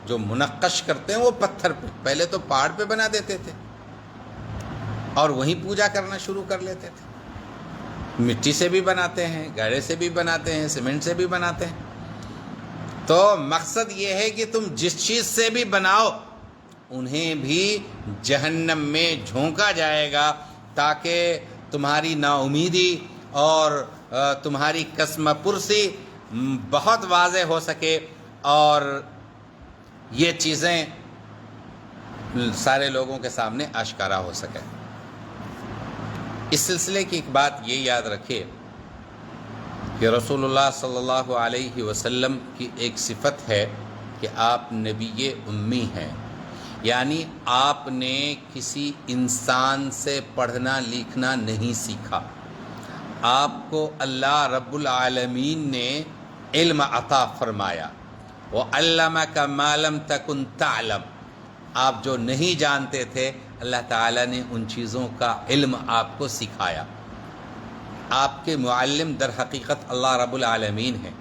Speaker 2: جو منقش کرتے ہیں وہ پتھر پہ، پہلے تو پہاڑ پہ بنا دیتے تھے اور وہیں پوجا کرنا شروع کر لیتے تھے۔ مٹی سے بھی بناتے ہیں، گارے سے بھی بناتے ہیں، سیمنٹ سے بھی بناتے ہیں۔ تو مقصد یہ ہے کہ تم جس چیز سے بھی بناؤ انہیں بھی جہنم میں جھونکا جائے گا، تاکہ تمہاری نا امیدی اور تمہاری قسم پرسی بہت واضح ہو سکے اور یہ چیزیں سارے لوگوں کے سامنے آشکارا ہو سکے۔ اس سلسلے کی ایک بات یہ یاد رکھے کہ رسول اللہ صلی اللہ علیہ وسلم کی ایک صفت ہے کہ آپ نبی امی ہیں، یعنی آپ نے کسی انسان سے پڑھنا لکھنا نہیں سیکھا، آپ کو اللہ رب العالمین نے علم عطا فرمایا، وَعَلَّمَكَ مَا لَمْ تَكُنْ تَعْلَمْ، آپ جو نہیں جانتے تھے اللہ تعالیٰ نے ان چیزوں کا علم آپ کو سکھایا۔ آپ کے معلم در حقیقت اللہ رب العالمین ہیں،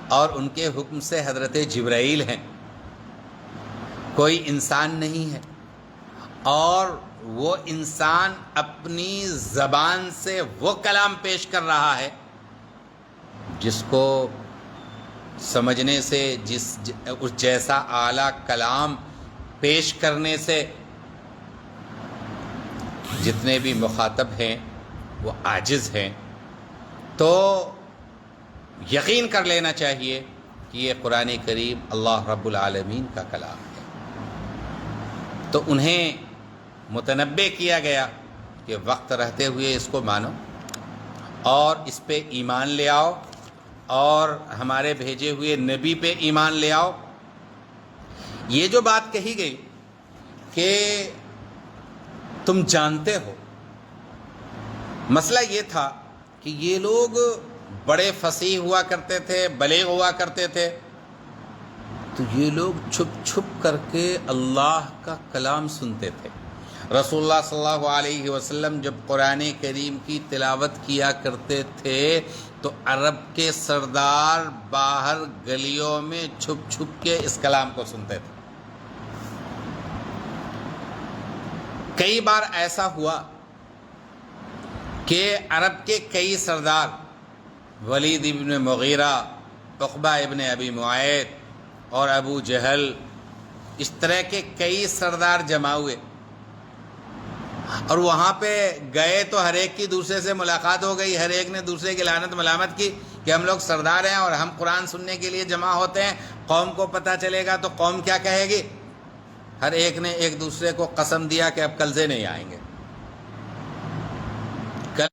Speaker 2: اور ان کے حکم سے حضرت جبرائیل ہیں، کوئی انسان نہیں ہے، اور وہ انسان اپنی زبان سے وہ کلام پیش کر رہا ہے جس کو سمجھنے سے، اس جیسا اعلیٰ کلام پیش کرنے سے جتنے بھی مخاطب ہیں وہ عاجز ہیں۔ تو یقین کر لینا چاہیے کہ یہ قرآن کریم اللہ رب العالمین کا کلام ہے۔ تو انہیں متنبہ کیا گیا کہ وقت رہتے ہوئے اس کو مانو اور اس پہ ایمان لے آؤ، اور ہمارے بھیجے ہوئے نبی پہ ایمان لے آؤ۔ یہ جو بات کہی گئی کہ تم جانتے ہو، مسئلہ یہ تھا کہ یہ لوگ بڑے فصیح ہوا کرتے تھے، بلیغ ہوا کرتے تھے، تو یہ لوگ چھپ چھپ کر کے اللہ کا کلام سنتے تھے۔ رسول اللہ صلی اللہ علیہ وسلم جب قرآن کریم کی تلاوت کیا کرتے تھے تو عرب کے سردار باہر گلیوں میں چھپ چھپ کے اس کلام کو سنتے تھے۔ کئی بار ایسا ہوا کہ عرب کے کئی سردار، ولید ابن مغیرہ، عقبہ ابن ابی معیط اور ابو جہل، اس طرح کے کئی سردار جمع ہوئے، اور وہاں پہ گئے تو ہر ایک کی دوسرے سے ملاقات ہو گئی، ہر ایک نے دوسرے کی لعنت ملامت کی کہ ہم لوگ سردار ہیں اور ہم قرآن سننے کے لیے جمع ہوتے ہیں، قوم کو پتہ چلے گا تو قوم کیا کہے گی؟ ہر ایک نے ایک دوسرے کو قسم دیا کہ اب کل سے نہیں آئیں گے، کل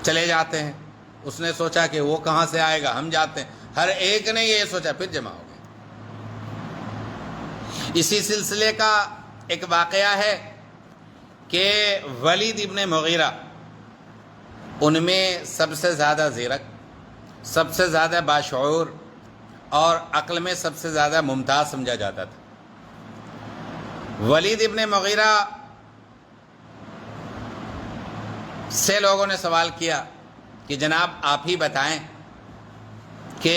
Speaker 2: چلے جاتے ہیں۔ اس نے سوچا کہ وہ کہاں سے آئے گا، ہم جاتے ہیں، ہر ایک نے یہ سوچا، پھر جمع ہو گئے۔ اسی سلسلے کا ایک واقعہ ہے کہ ولید ابن مغیرہ ان میں سب سے زیادہ زیرک، سب سے زیادہ باشعور اور عقل میں سب سے زیادہ ممتاز سمجھا جاتا تھا۔ ولید ابن مغیرہ سے لوگوں نے سوال کیا کہ جناب آپ ہی بتائیں کہ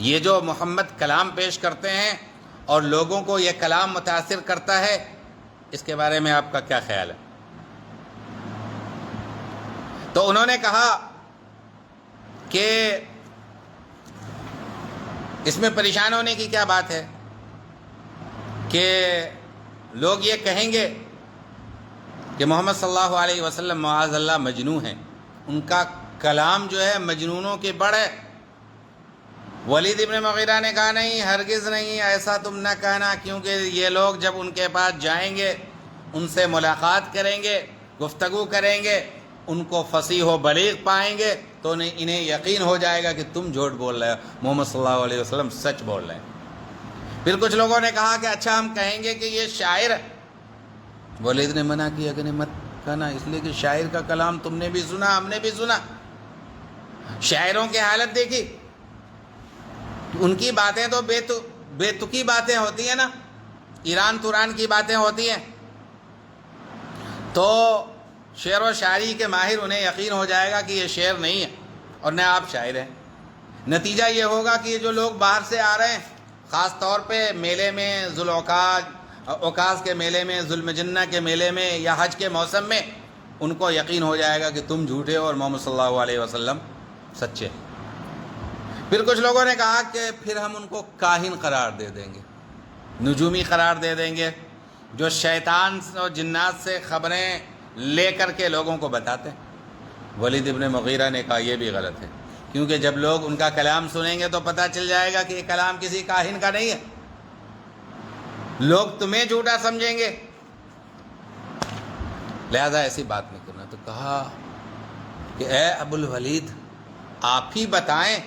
Speaker 2: یہ جو محمد کلام پیش کرتے ہیں اور لوگوں کو یہ کلام متاثر کرتا ہے، اس کے بارے میں آپ کا کیا خیال ہے؟ تو انہوں نے کہا کہ اس میں پریشان ہونے کی کیا بات ہے کہ لوگ یہ کہیں گے کہ محمد صلی اللہ علیہ وسلم معاذ اللہ مجنون ہیں، ان کا کلام جو ہے مجنونوں کے بڑھ ہے۔ ولید ابن مغیرہ نے کہا نہیں، ہرگز نہیں، ایسا تم نہ کہنا، کیونکہ یہ لوگ جب ان کے پاس جائیں گے، ان سے ملاقات کریں گے، گفتگو کریں گے، ان کو فصیح و بلیغ پائیں گے تو انہیں یقین ہو جائے گا کہ تم جھوٹ بول رہے ہو، محمد صلی اللہ علیہ وسلم سچ بول رہے ہیں۔ پھر کچھ لوگوں نے کہا کہ اچھا ہم کہیں گے کہ یہ شاعر ہے۔ ولید نے منع کیا کہ نہیں مت کہنا، اس لیے کہ شاعر کا کلام تم نے بھی سنا، ہم نے بھی سنا۔ شاعروں کی حالت دیکھی، ان کی باتیں تو بے تکی باتیں ہوتی ہیں نا، ایران توران کی باتیں ہوتی ہیں، تو شعر و شاعری کے ماہر انہیں یقین ہو جائے گا کہ یہ شعر نہیں ہے اور نہ آپ شاعر ہیں۔ نتیجہ یہ ہوگا کہ یہ جو لوگ باہر سے آ رہے ہیں، خاص طور پہ میلے میں اوکاز کے میلے میں، ذوالمجنہ کے میلے میں یا حج کے موسم میں، ان کو یقین ہو جائے گا کہ تم جھوٹے ہو اور محمد صلی اللہ علیہ وسلم سچے۔ پھر کچھ لوگوں نے کہا کہ پھر ہم ان کو کاہن قرار دے دیں گے، نجومی قرار دے دیں گے، جو شیطان اور جنات سے خبریں لے کر کے لوگوں کو بتاتے ہیں۔ ولید ابن مغیرہ نے کہا یہ بھی غلط ہے، کیونکہ جب لوگ ان کا کلام سنیں گے تو پتہ چل جائے گا کہ یہ کلام کسی کاہن کا نہیں ہے، لوگ تمہیں جھوٹا سمجھیں گے، لہذا ایسی بات نہیں کرنا۔ تو کہا کہ اے ابو الولید آپ ہی بتائیں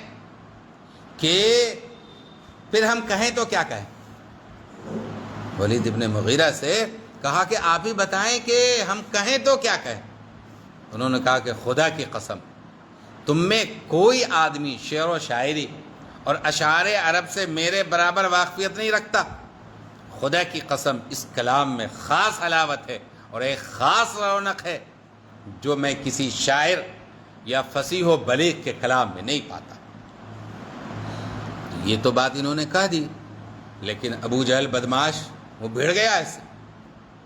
Speaker 2: کہ پھر ہم کہیں تو کیا کہیں؟ ولید ابن مغیرہ سے کہا کہ آپ ہی بتائیں کہ ہم کہیں تو کیا کہیں؟ انہوں نے کہا کہ خدا کی قسم تم میں کوئی آدمی شعر و شاعری اور اشعار عرب سے میرے برابر واقفیت نہیں رکھتا، خدا کی قسم اس کلام میں خاص حلاوت ہے اور ایک خاص رونق ہے جو میں کسی شاعر یا فصیح و بلیغ کے کلام میں نہیں پاتا۔ یہ تو بات انہوں نے کہہ دی، لیکن ابو جہل بدماش وہ بھیڑ گیا ایسے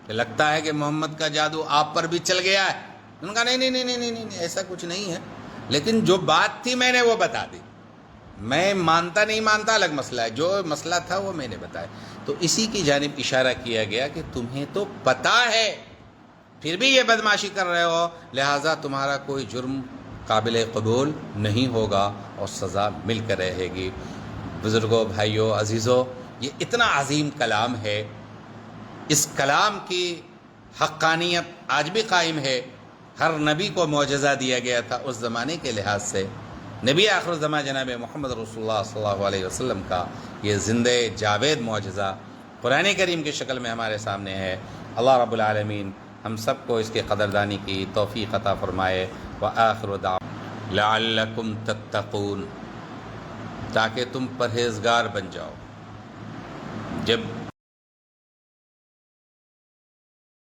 Speaker 2: کہ لگتا ہے کہ محمد کا جادو آپ پر بھی چل گیا ہے۔ انہوں نے کہا نہیں ایسا کچھ نہیں ہے، لیکن جو بات تھی میں نے وہ بتا دی، میں مانتا نہیں مانتا الگ مسئلہ ہے، جو مسئلہ تھا وہ میں نے بتایا۔ تو اسی کی جانب اشارہ کیا گیا کہ تمہیں تو پتہ ہے پھر بھی یہ بدماشی کر رہے ہو، لہٰذا تمہارا کوئی جرم قابل قبول نہیں ہوگا اور سزا مل کر رہے گی۔ بزرگوں، بھائیوں، عزیزوں، یہ اتنا عظیم کلام ہے، اس کلام کی حقانیت آج بھی قائم ہے۔ ہر نبی کو معجزہ دیا گیا تھا اس زمانے کے لحاظ سے، نبی آخر الزماں جناب محمد رسول اللہ صلی اللہ علیہ وسلم کا یہ زندہ جاوید معجزہ قرآن کریم کی شکل میں ہمارے سامنے ہے۔ اللہ رب العالمین ہم سب کو اس کی قدردانی کی توفیق عطا فرمائے۔ وآخر دعوانا لعلکم تتقون، تاکہ تم پرہیزگار بن جاؤ۔ جب